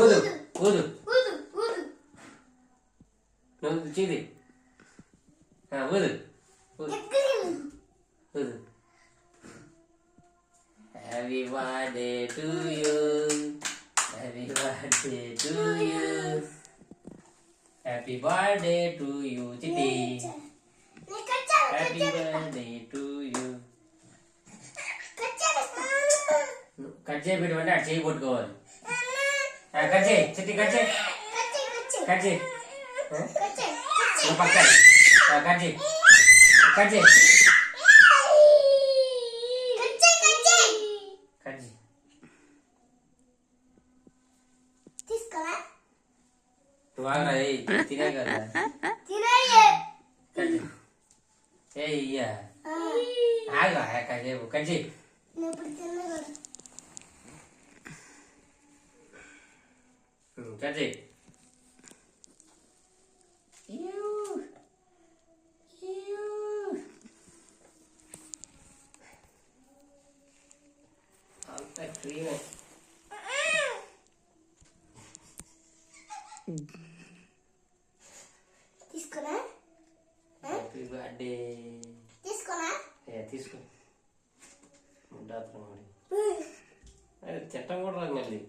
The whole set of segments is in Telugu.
ఊదు ఊదు నువ్వు చీది ఊదు ఊదు. Happy birthday to you, happy birthday to you, happy birthday to you చిట్టి, happy birthday to you. Cut చేయి పెట్టమంటే అటు చేయి పట్టుకోవాలి. కట్ చేయి చిట్టి, కట్ చేయి కట్ చేయి పక్క కట్ చేయి కట్ చేయి కట్ చేయి. నువ్వు ఆగరా తినే కదా కట్ చేయి. ఏయ్యా ఆగా కట్ చేయి కట్ చేయి. కట్ చేయి. అంత క్లీన్ తీసుకున్నా. హ్యాపీ బర్త్డే తీసుకున్నా. తీసుకో చెట్టం కూడా రాదు మళ్ళీ.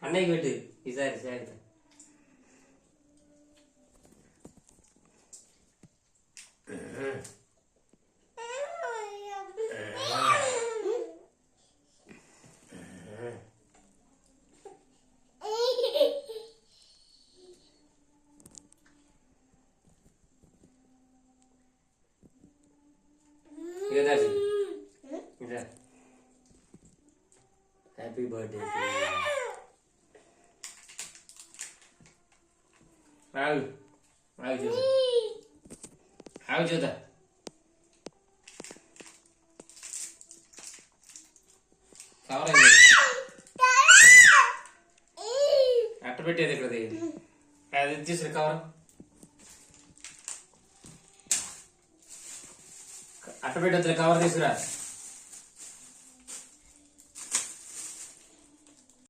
అన్నయ్యకి పెట్టు ఈసారి సాయంత్రం. హ్యాపీ బర్త్డే ఆగు ఆగు చూద్దా ఆగు చూద్దా. కవర్ అట్ట పెట్టేది ఇక్కడ అది తీసుకురా కవర్. అట్ట పెట్టేది కవర్ తీసుకురా.